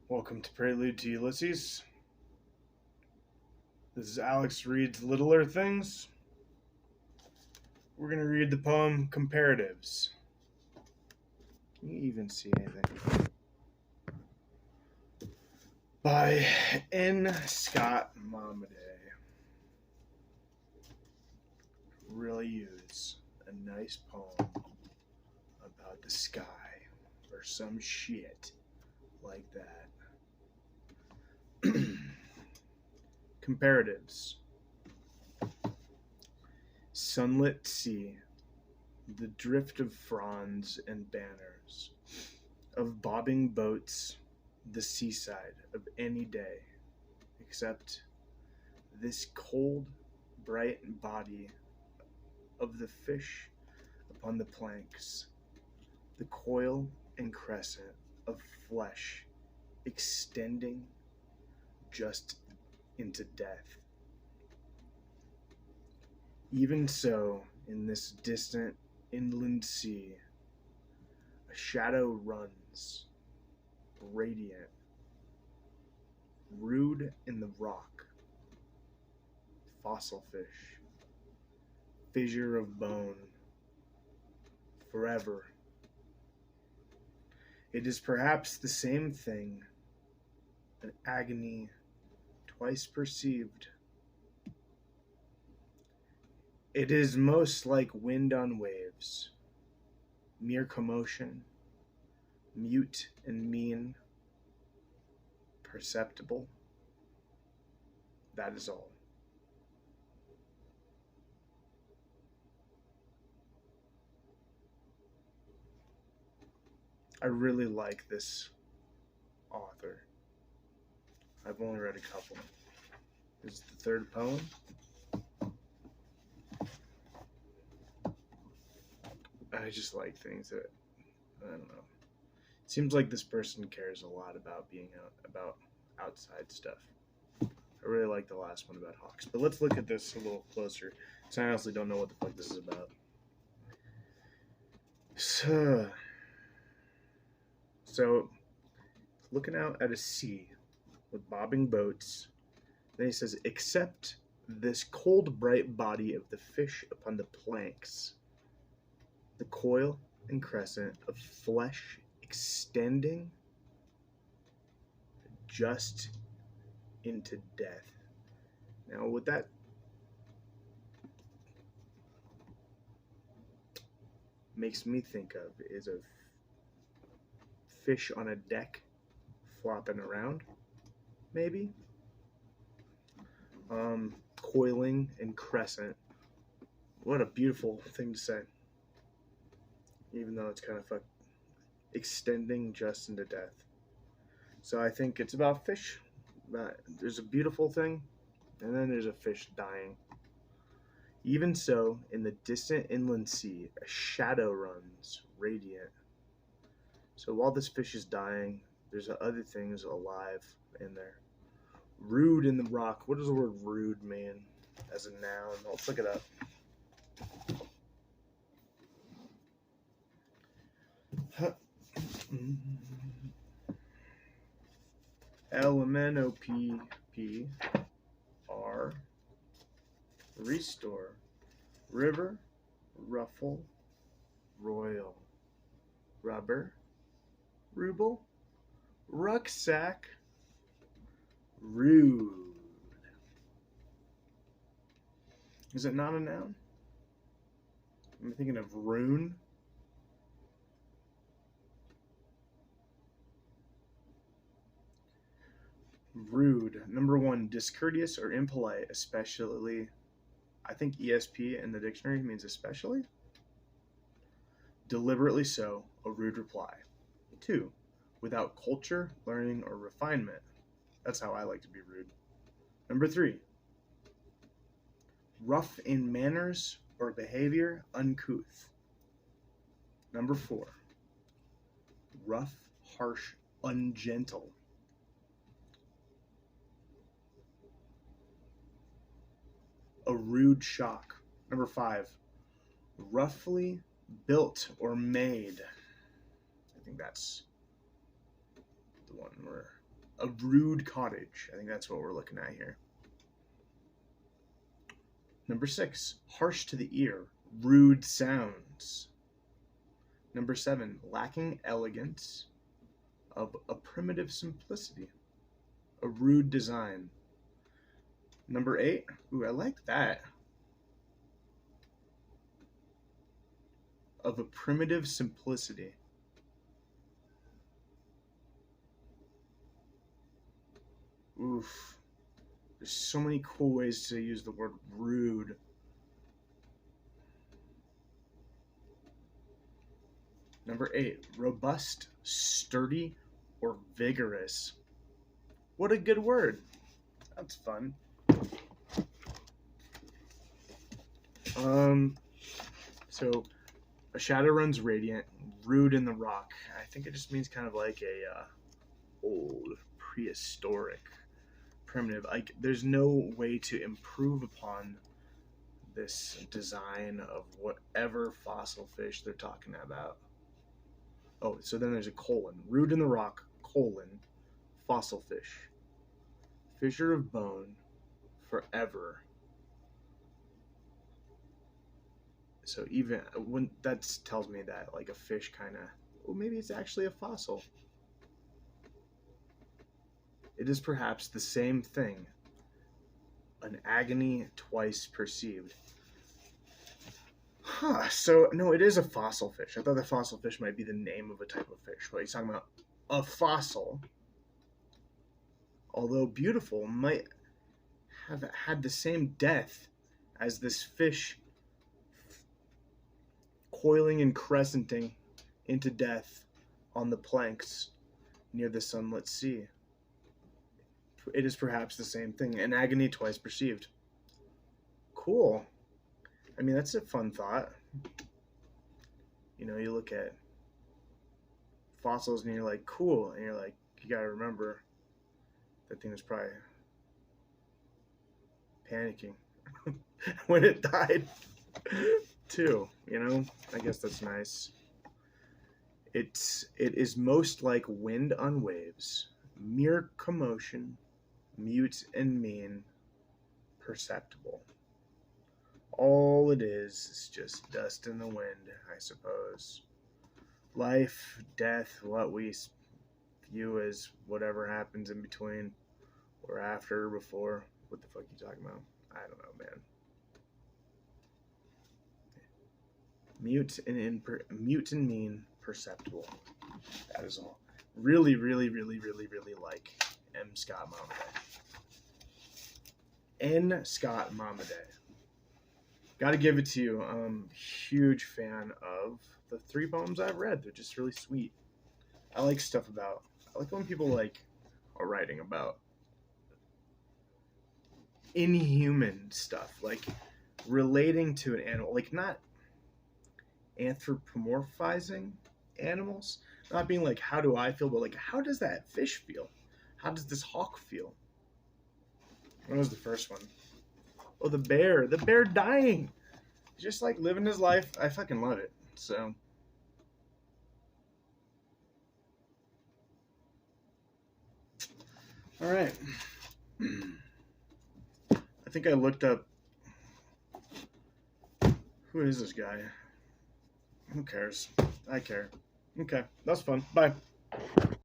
Welcome to Prelude to Ulysses. This is Alex reads Littler Things. We're going to read the poem Comparatives. Can you even see anything? By N. Scott Momaday. Really use a nice poem about the sky or some shit like that. Comparatives. Sunlit sea, the drift of fronds and banners, of bobbing boats, the seaside of any day, except this cold, bright body of the fish upon the planks, the coil and crescent of flesh extending just into death. Even so, in this distant inland sea, a shadow runs, radiant, rude in the rock, fossil fish, fissure of bone, forever. It is perhaps the same thing, an agony twice perceived. It is most like wind on waves, mere commotion, mute and mean, perceptible. That is all. I really like this author. I've only read a couple. This is the third poem. I just like things that, I don't know. It seems like this person cares a lot about being about outside stuff. I really like the last one about hawks. But let's look at this a little closer, because I honestly don't know what the fuck this is about. So looking out at a sea with bobbing boats. Then he says, except this cold, bright body of the fish upon the planks, the coil and crescent of flesh extending just into death. Now, what that makes me think of is a fish on a deck flopping around, maybe. Coiling and crescent. What a beautiful thing to say. Even though it's kind of extending just into death. So I think it's about fish. There's a beautiful thing, and then there's a fish dying. Even so, in the distant inland sea, a shadow runs, radiant. So while this fish is dying, there's other things alive in there. Rude in the rock. What does the word rude mean as a noun? Let's look it up. LMNOPPR. Restore. River. Ruffle. Royal. Rubber. Ruble. Rucksack. Rude. Is it not a noun? I'm thinking of rune. Rude. Number one, discourteous or impolite, especially. I think ESP in the dictionary means especially. Deliberately so, a rude reply. 2, without culture, learning, or refinement. That's how I like to be rude. Number 3, rough in manners or behavior, uncouth. Number 4, rough, harsh, ungentle. A rude shock. Number 5, roughly built or made. think that's the one where a rude cottage. I think that's what we're looking at here. Number 6, harsh to the ear, rude sounds. Number 7, lacking elegance, of a primitive simplicity, a rude design. Number 8, ooh, I like that. Of a primitive simplicity. Oof. There's so many cool ways to use the word rude. Number 8, robust, sturdy, or vigorous. What a good word. That's fun. So a shadow runs radiant, rude in the rock. I think it just means kind of like a old, prehistoric, primitive. Like there's no way to improve upon this design of whatever fossil fish they're talking about. Oh, so then there's a colon. Rude in the rock, colon, fossil fish. Fissure of bone, forever. So even when that tells me that like a fish kind of, well, maybe it's actually a fossil. It is perhaps the same thing. An agony twice perceived. Huh, so no, it is a fossil fish. I thought the fossil fish might be the name of a type of fish. What he's talking about, a fossil, although beautiful, might have had the same death as this fish coiling and crescenting into death on the planks near the sunlit sea. It is perhaps the same thing, an agony twice perceived. Cool. I mean, that's a fun thought. You know, you look at fossils and you're like, cool, and you're like, you gotta remember that thing was probably panicking when it died too, you know? I guess that's nice. It is most like wind on waves, mere commotion, mute and mean, perceptible. All it is just dust in the wind, I suppose. Life, death, what we view as whatever happens in between, or after, or before. What the fuck are you talking about? I don't know, man. Mute and mean, perceptible. That is all. Really, really, really, really, really like M. Scott Momaday. N. Scott Momaday. Gotta give it to you. Huge fan of the 3 poems I've read. They're just really sweet. I like stuff about. I like when people like are writing about inhuman stuff, like relating to an animal, like not anthropomorphizing animals, not being like, how do I feel, but like, how does that fish feel? How does this hawk feel? What was the first one? Oh, the bear dying. He's just like living his life. I fucking love it. So all right. I think I looked up, who is this guy? Who cares? I care. Okay, that's fun. Bye.